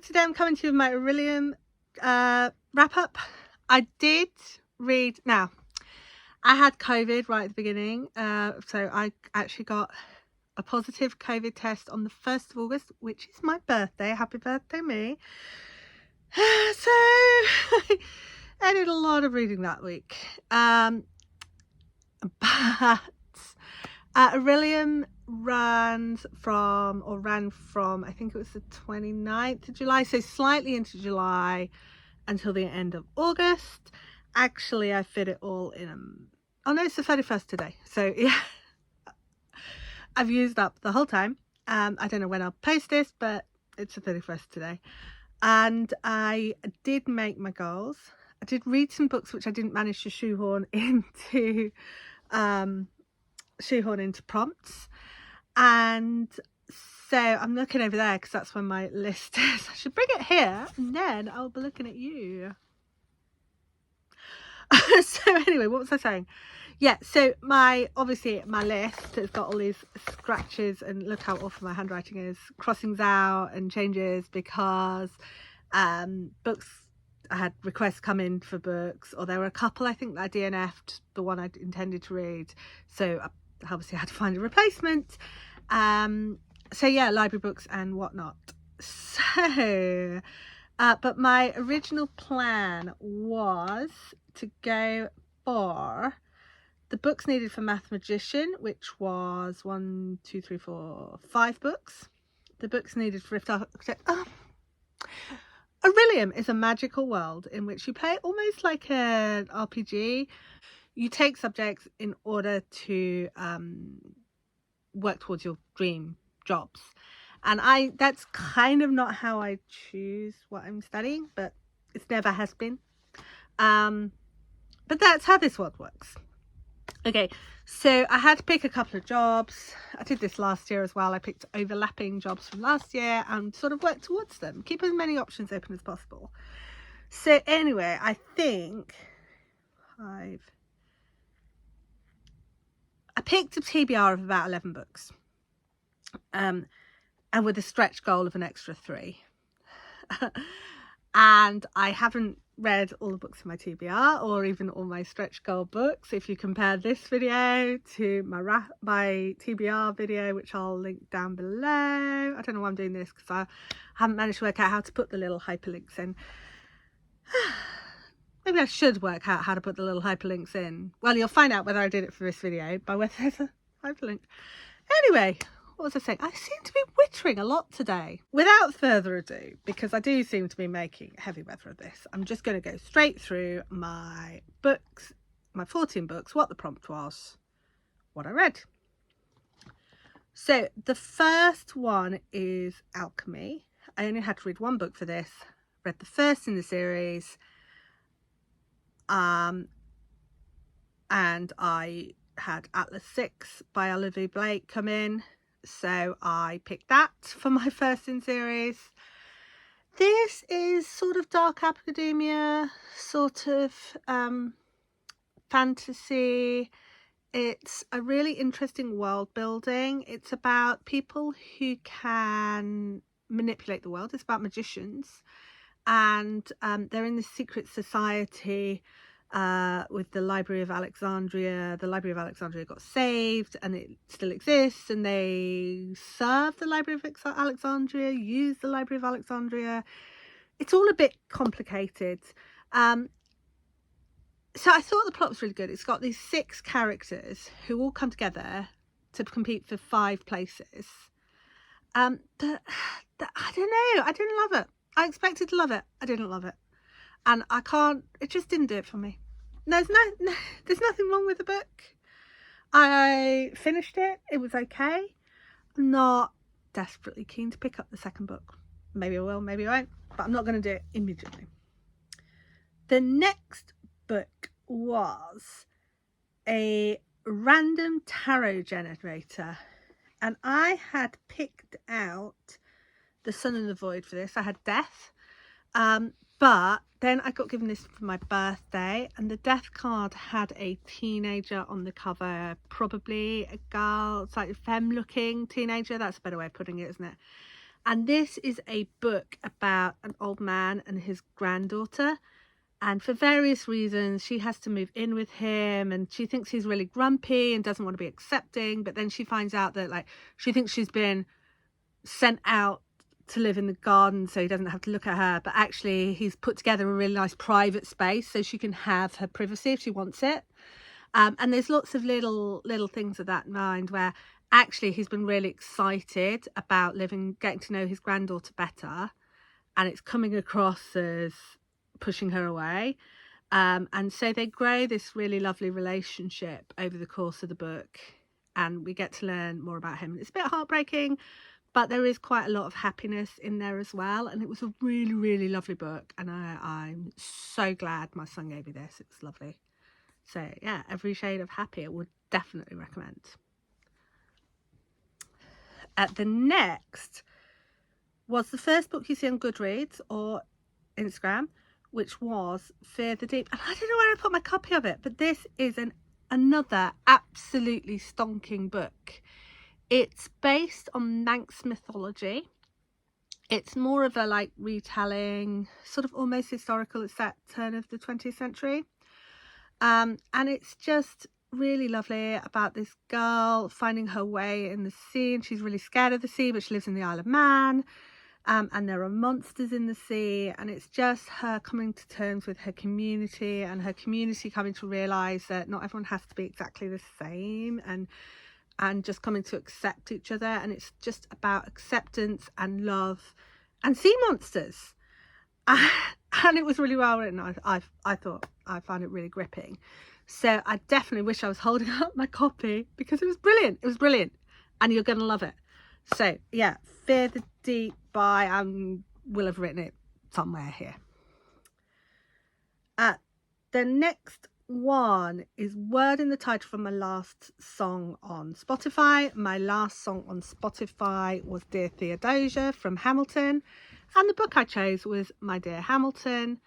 Today I'm coming to you with my Orilium wrap up. I did read, now I had COVID right at the beginning, so I actually got a positive COVID test on the 1st of August, which is my birthday. Happy birthday me. So I did a lot of reading that week. But Orilium ran from, I think it was the 29th of July, so slightly into July until the end of August. Actually, I fit it all in oh no, it's the 31st today, so yeah. I've used up the whole time. I don't know when I'll post this, but it's the 31st today. And I did make my goals. I did read some books which I didn't manage to shoehorn into prompts, and so I'm looking over there because that's where my list is. I should bring it here and then I'll be looking at you. So anyway, what was I saying? Yeah, so obviously my list has got all these scratches, and look how awful my handwriting is, crossings out and changes because books, I had requests come in for books, or there were a couple I think that I DNF'd the one I intended to read, so I obviously had to find a replacement. So yeah, library books and whatnot. So but my original plan was to go for the books needed for Mathematician, which was 5 books. The books needed for Rift Architect. Orilium is a magical world in which you play almost like an RPG. You take subjects in order to work towards your dream jobs, and that's kind of not how I choose what I'm studying, but it never has been. But that's how this world works. Okay, so I had to pick a couple of jobs. I did this last year as well. I picked overlapping jobs from last year and sort of worked towards them, keep as many options open as possible. So anyway, I think I picked a TBR of about 11 books, and with a stretch goal of an extra 3. And I haven't read all the books in my TBR or even all my stretch goal books. If you compare this video to my TBR video, which I'll link down below. I don't know why I'm doing this because I haven't managed to work out how to put the little hyperlinks in. Maybe I should work out how to put the little hyperlinks in. Well, you'll find out whether I did it for this video by whether there's a hyperlink. Anyway, what was I saying? I seem to be wittering a lot today. Without further ado, because I do seem to be making heavy weather of this, I'm just going to go straight through my books, my 14 books, what the prompt was, what I read. So the first one is Alchemy. I only had to read 1 book for this. Read the first in the series. And I had Atlas 6 by Olivia Blake come in, so I picked that for my first in series. This is sort of dark academia, sort of fantasy. It's a really interesting world building. It's about people who can manipulate the world. It's about magicians, and they're in this secret society with the Library of Alexandria. The Library of Alexandria got saved and it still exists, and they serve the Library of Alexandria, use the Library of Alexandria. It's all a bit complicated. So I thought the plot was really good. It's got these 6 characters who all come together to compete for 5 places. But I don't know, I didn't love it. I expected to love it. I didn't love it. And it just didn't do it for me. There's nothing wrong with the book. I finished it. It was okay. I'm not desperately keen to pick up the second book. Maybe I will, maybe I won't. But I'm not going to do it immediately. The next book was a random tarot generator. And I had picked out The Sun and the Void for this. I had Death. But then I got given this for my birthday, and the Death card had a teenager on the cover, probably a girl, slightly femme looking teenager. That's a better way of putting it, isn't it? And this is a book about an old man and his granddaughter. And for various reasons, she has to move in with him, and she thinks he's really grumpy and doesn't want to be accepting. But then she finds out that, like, she thinks she's been sent out to live in the garden so he doesn't have to look at her. But actually, he's put together a really nice private space so she can have her privacy if she wants it. And there's lots of little things of that in mind where actually he's been really excited about getting to know his granddaughter better, and it's coming across as pushing her away. And so they grow this really lovely relationship over the course of the book, and we get to learn more about him. It's a bit heartbreaking, but there is quite a lot of happiness in there as well. And it was a really, really lovely book, and I'm so glad my son gave me this. It was lovely. So yeah, Every Shade of Happy I would definitely recommend. The next was the first book you see on Goodreads or Instagram, which was Fear the Deep. And I don't know where I put my copy of it, but this is another absolutely stonking book. It's based on Manx mythology. It's more of a like retelling, sort of almost historical. It's that turn of the 20th century. And it's just really lovely about this girl finding her way in the sea, and she's really scared of the sea, but she lives in the Isle of Man. And there are monsters in the sea, and it's just her coming to terms with her community, and her community coming to realise that not everyone has to be exactly the same, and just coming to accept each other. And it's just about acceptance and love and sea monsters. And it was really well written. I thought I found it really gripping. So I definitely wish I was holding up my copy, because it was brilliant. It was brilliant, and you're going to love it. So yeah, Fear the Deep by, will have written it somewhere here. The next one is Word in the title from my last song on Spotify. My last song on Spotify was Dear Theodosia from Hamilton, and the book I chose was My Dear Hamilton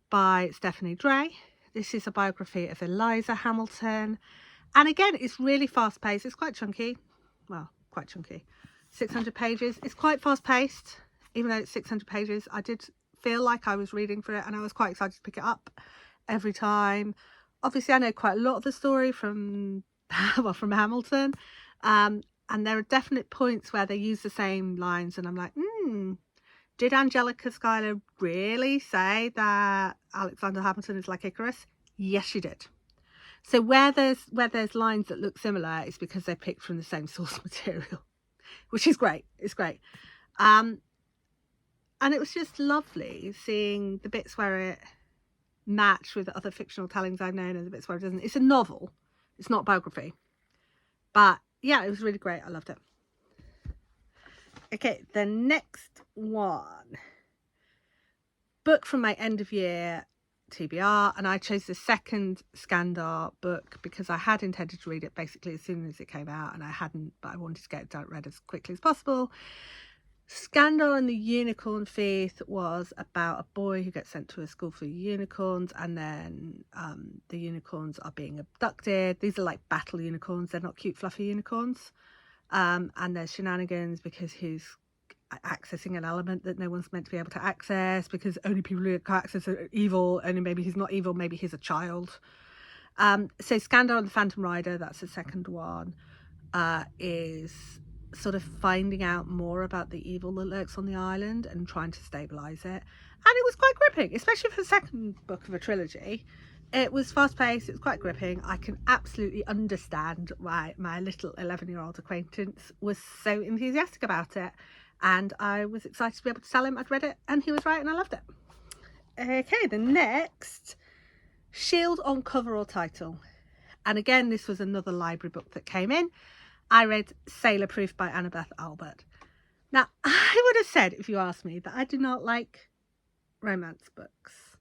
by Stephanie Dray. This is a biography of Eliza Hamilton, and again, it's really fast paced. It's quite chunky. Well, quite chunky. 600 pages. It's quite fast paced, even though it's 600 pages. I did feel like I was reading for it, and I was quite excited to pick it up every time. Obviously, I know quite a lot of the story from Hamilton, and there are definite points where they use the same lines, and I'm like, did Angelica Schuyler really say that Alexander Hamilton is like Icarus? Yes, she did. So where there's lines that look similar, it's because they're picked from the same source material, which is great. It's great. And it was just lovely seeing the bits where it matched with other fictional tellings I've known and the bits where it doesn't. It's a novel. It's not biography. But yeah, it was really great. I loved it. Okay, the next one. Book from my end of year TBR, and I chose the second Skandar book because I had intended to read it basically as soon as it came out, and I hadn't, but I wanted to get it read as quickly as possible. Skandar and the Unicorn Thief was about a boy who gets sent to a school for unicorns, and then the unicorns are being abducted. These are like battle unicorns. They're not cute fluffy unicorns. And there's shenanigans because he's accessing an element that no one's meant to be able to access, because only people who can access are evil. Only maybe he's not evil, maybe he's a child. So Skandar and the Phantom Rider, that's the second one, is sort of finding out more about the evil that lurks on the island and trying to stabilize it. And it was quite gripping, especially for the second book of a trilogy. It was fast paced, it was quite gripping. I can absolutely understand why my little 11-year-old acquaintance was so enthusiastic about it. And I was excited to be able to tell him I'd read it, and he was right, and I loved it. Okay, the next, Shield on Cover or Title. And again, this was another library book that came in. I read Sailor Proof by Annabeth Albert. Now, I would have said, if you asked me, that I do not like romance books.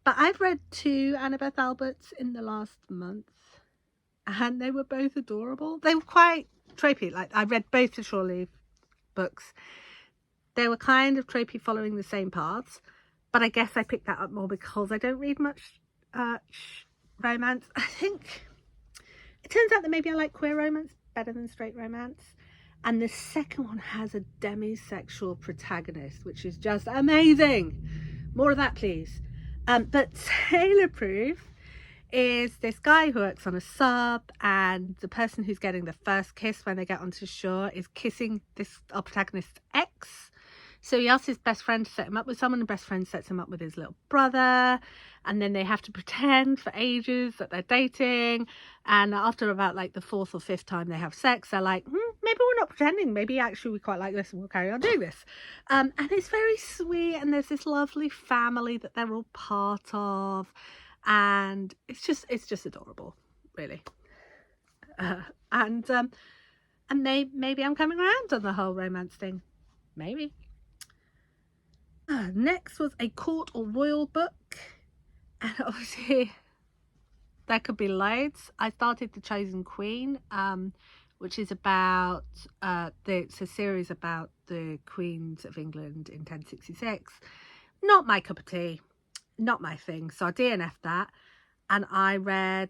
But I've read 2 Annabeth Alberts in the last month, and they were both adorable. They were quite tropey. Like, I read both the Shore Leave books. They were kind of tropey, following the same paths, but I guess I picked that up more because I don't read much romance. I think it turns out that maybe I like queer romance better than straight romance, And the second one has a demisexual protagonist, which is just amazing. More of that, please. But Taylor Proof is this guy who works on a sub, and the person who's getting the first kiss when they get onto shore is kissing our protagonist's ex. So he asks his best friend to set him up with someone, and best friend sets him up with his little brother, and then they have to pretend for ages that they're dating, and after about like the fourth or fifth time they have sex, they're like, maybe we're not pretending, maybe actually we quite like this and we'll carry on doing this. And it's very sweet, and there's this lovely family that they're all part of, and it's just adorable, really. And maybe I'm coming around on the whole romance thing, maybe. Next was a court or royal book, and obviously there could be loads. I started The Chosen Queen, which is about it's a series about the queens of England in 1066. Not my cup of tea, not my thing, so I DNF'd that, and I read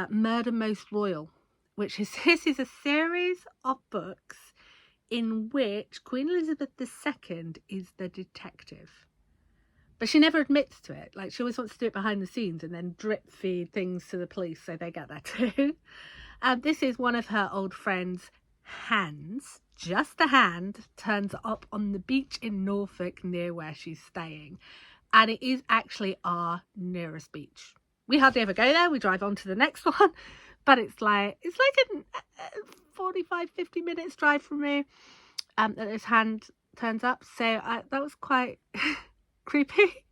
Murder Most Royal, which is this is a series of books in which Queen Elizabeth II is the detective. But she never admits to it. Like, she always wants to do it behind the scenes and then drip feed things to the police so they get there too. This is one of her old friends' hands, just a hand, turns up on the beach in Norfolk near where she's staying. And it is actually our nearest beach. We hardly ever go there. We drive on to the next one. But it's like a 45, 50 minutes drive from me that this hand turns up. So that was quite creepy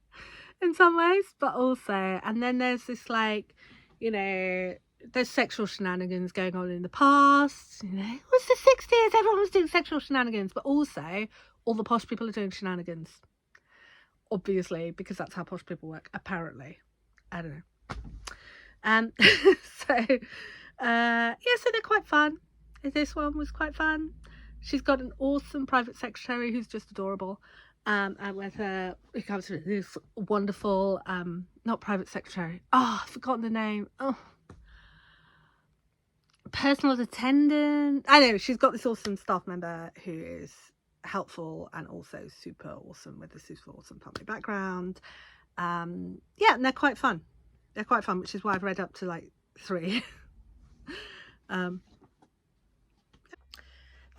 in some ways, but also, and then there's this, like, you know, there's sexual shenanigans going on in the past. You know, it was the 60s, everyone was doing sexual shenanigans, but also all the posh people are doing shenanigans. Obviously, because that's how posh people work, apparently. I don't know. So they're quite fun. This one was quite fun. She's got an awesome private secretary who's just adorable. And with her, it comes with this wonderful, not private secretary. Oh, I've forgotten the name. Oh, personal attendant. I know, she's got this awesome staff member who is helpful and also super awesome with a super awesome family background. And they're quite fun. They're quite fun, which is why I've read up to like 3.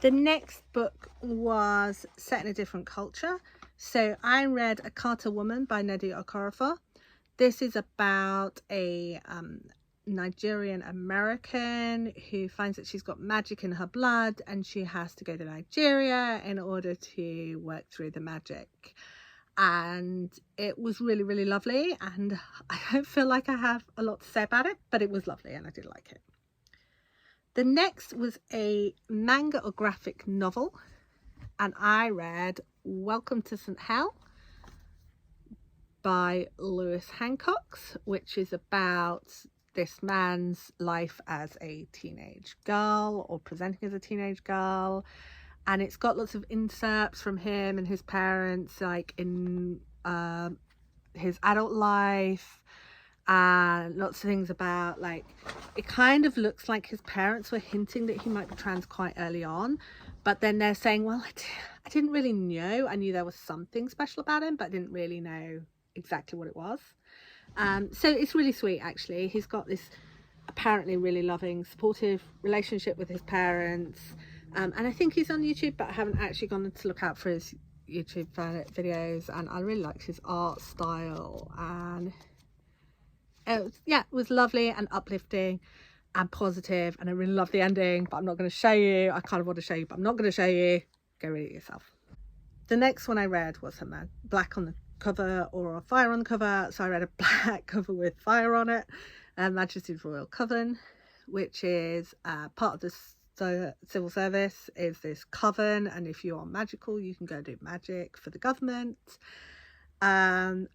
The next book was set in a different culture. So I read A Carter Woman by Nnedi Okorafor. This is about a Nigerian American who finds that she's got magic in her blood, and she has to go to Nigeria in order to work through the magic. And it was really, really lovely, and I don't feel like I have a lot to say about it, but it was lovely and I did like it. The next was a manga or graphic novel, and I read Welcome to St. Hell by Lewis Hancox, which is about this man's life as a teenage girl, or presenting as a teenage girl, and it's got lots of inserts from him and his parents, like in his adult life, and lots of things about, like, it kind of looks like his parents were hinting that he might be trans quite early on, but then they're saying, well, I didn't really know. I knew there was something special about him, but I didn't really know exactly what it was. So it's really sweet, actually. He's got this apparently really loving, supportive relationship with his parents, and I think he's on YouTube, but I haven't actually gone to look out for his YouTube videos, and I really liked his art style, and it was lovely and uplifting and positive, and I really love the ending, but I'm not going to show you. I kind of want to show you, but I'm not going to show you. Go read it yourself. The next one I read was black on the cover or a fire on the cover, so I read a black cover with fire on it, Majesty's Royal Coven, which is part of the civil service, is this coven, and if you are magical you can go do magic for the government. And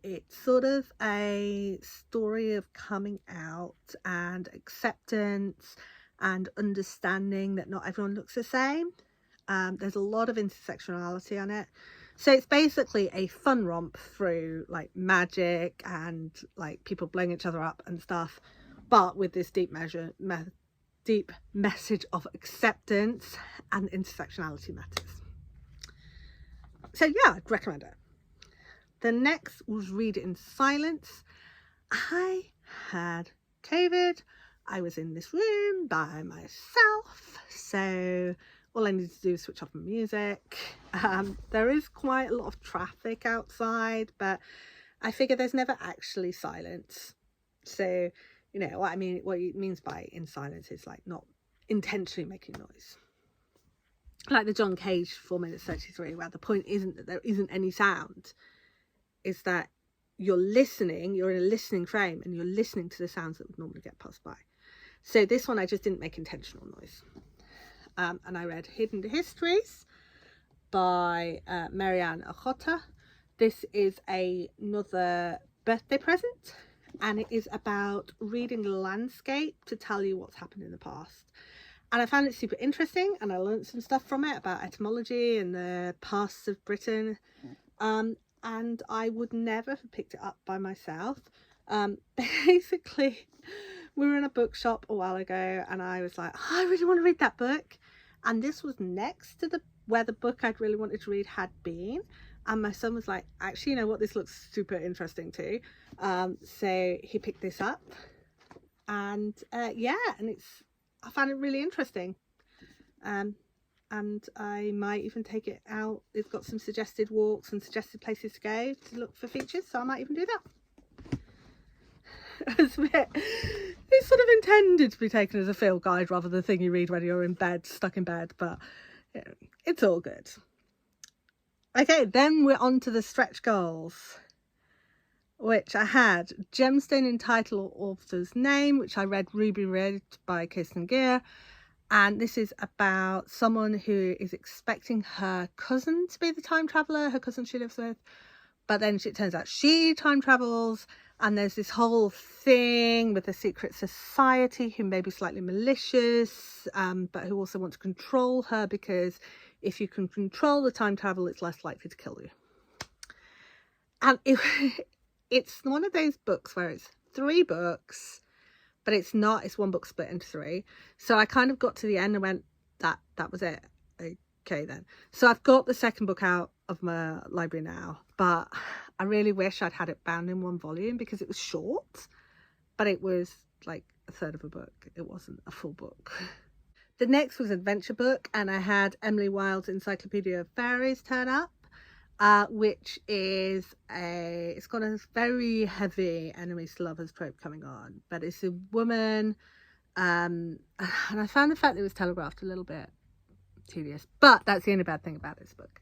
it's sort of a story of coming out and acceptance and understanding that not everyone looks the same. There's a lot of intersectionality on it, so it's basically a fun romp through like magic and like people blowing each other up and stuff, but with this deep deep message of acceptance and intersectionality matters. So yeah, I'd recommend it. The next was Read It in Silence. I had COVID. I was in this room by myself, so all I needed to do was switch off my music. There is quite a lot of traffic outside, but I figure there's never actually silence. So, you know, what it means by in silence is like not intentionally making noise. Like the John Cage 4 minutes 33, where the point isn't that there isn't any sound, is that you're listening, you're in a listening frame, and you're listening to the sounds that would normally get passed by. So this one I just didn't make intentional noise. And I read Hidden Histories by Marianne Ochota. This is another birthday present, and it is about reading the landscape to tell you what's happened in the past. And I found it super interesting, and I learned some stuff from it about etymology and the pasts of Britain. And I would never have picked it up by myself. Basically, we were in a bookshop a while ago, and I was like, oh, I really want to read that book. And this was next to where the book I'd really wanted to read had been. And my son was like, actually, you know what, this looks super interesting too. So he picked this up. And yeah, and I found it really interesting. And I might even take it out. It's got some suggested walks and suggested places to go to look for features, so I might even do that. It's sort of intended to be taken as a field guide rather than the thing you read when you're in bed, stuck in bed, but yeah, it's all good. Okay, then we're on to the stretch goals, which I had Gemstone in Title, Author's Name, which I read Ruby Red by Kirsten Gear. And this is about someone who is expecting her cousin to be the time traveller, her cousin she lives with. But then it turns out she time travels. And there's this whole thing with a secret society who may be slightly malicious, but who also want to control her, because if you can control the time travel, it's less likely to kill you. And it's one of those books where it's 3 books, but it's one book split into 3. So I kind of got to the end and went, that was it. Okay then. So I've got the second book out of my library now, but I really wish I'd had it bound in 1 volume, because it was short, but it was like a third of a book. It wasn't a full book. The next was adventure book, and I had Emily Wilde's Encyclopedia of Fairies turn up. Which is it's got a very heavy enemies to lovers trope coming on, but it's a woman, and I found the fact that it was telegraphed a little bit tedious, but that's the only bad thing about this book.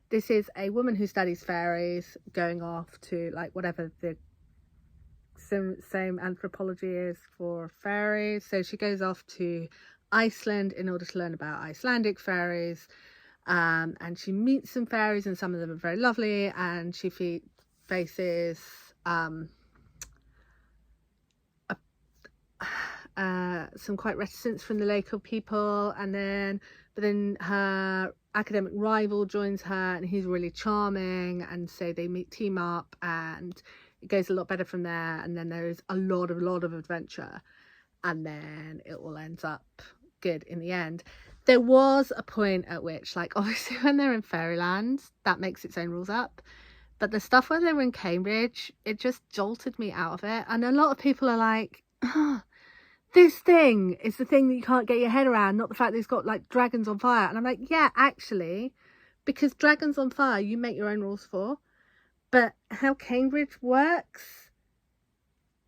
This is a woman who studies fairies going off to, like, whatever the same anthropology is for fairies. So she goes off to Iceland in order to learn about Icelandic fairies. And she meets some fairies, and some of them are very lovely, and she faces some quite reticence from the local people, but then her academic rival joins her, and he's really charming, and so they team up, and it goes a lot better from there. And then there is a lot of adventure, and then it all ends up good in the end. There was a point at which, like, obviously when they're in Fairyland, that makes its own rules up. But the stuff when they were in Cambridge, it just jolted me out of it. And a lot of people are like, oh, this thing is the thing that you can't get your head around, not the fact that it's got, like, dragons on fire. And I'm like, yeah, actually, because dragons on fire, you make your own rules for. But how Cambridge works,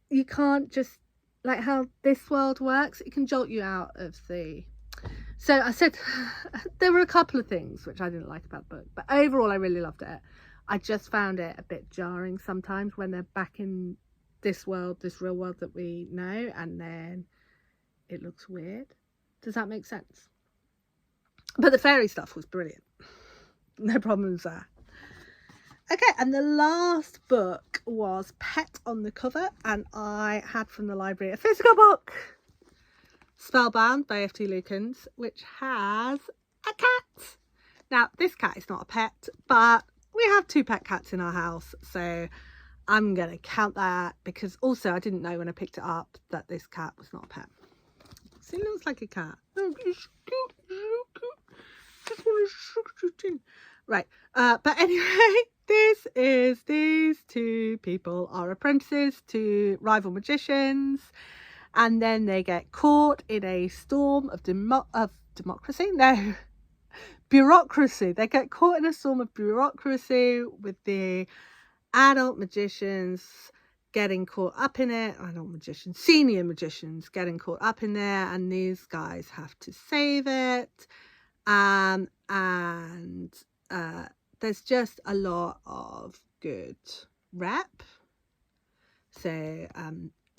you can't just, like, how this world works, it can jolt you out of the... So I said there were a couple of things which I didn't like about the book, but overall I really loved it. I just found it a bit jarring sometimes when they're back in this world, this real world that we know, and then it looks weird. Does that make sense? But the fairy stuff was brilliant. No problems there. Okay, and the last book was Pet on the Cover, and I had from the library a physical book, Spellbound by F.T. Lukens, which has a cat. Now, this cat is not a pet, but we have 2 pet cats in our house, so I'm going to count that, because also I didn't know when I picked it up that this cat was not a pet. He looks like a cat. Oh, he's so cute. He's so cute. Just want to suck your chin. Right. But anyway, these two people are apprentices to rival magicians, and then they get caught in a storm of democracy. No, bureaucracy. They get caught in a storm of bureaucracy with the adult magicians getting caught up in it. Senior magicians getting caught up in there, and these guys have to save it. And there's just a lot of good rep. So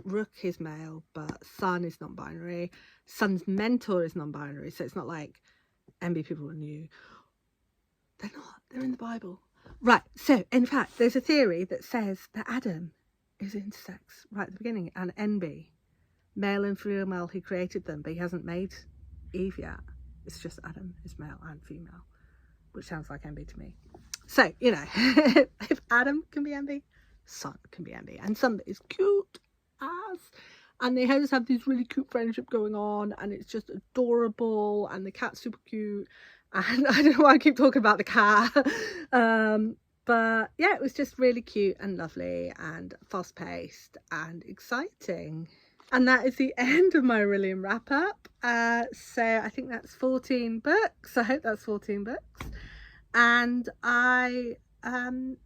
Rook is male, but Sun is non-binary. Sun's mentor is non-binary, so it's not like MB people are new. They're not. They're in the Bible. Right. So in fact, there's a theory that says that Adam is intersex right at the beginning, and NB, male and female, he created them, but he hasn't made Eve yet. It's just Adam is male and female, which sounds like MB to me. So, you know, if Adam can be MB, Sun can be MB. And Sun is cute as, and they just have this really cute friendship going on, and it's just adorable, and the cat's super cute. And I don't know why I keep talking about the cat. But yeah, it was just really cute and lovely and fast-paced and exciting. And that is the end of my Orilium wrap-up. So I think that's 14 books. I hope that's 14 books. And I, on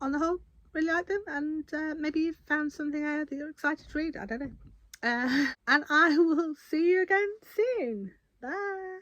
the whole, really like them. And maybe you've found something that you're excited to read. I don't know. And I will see you again soon. Bye.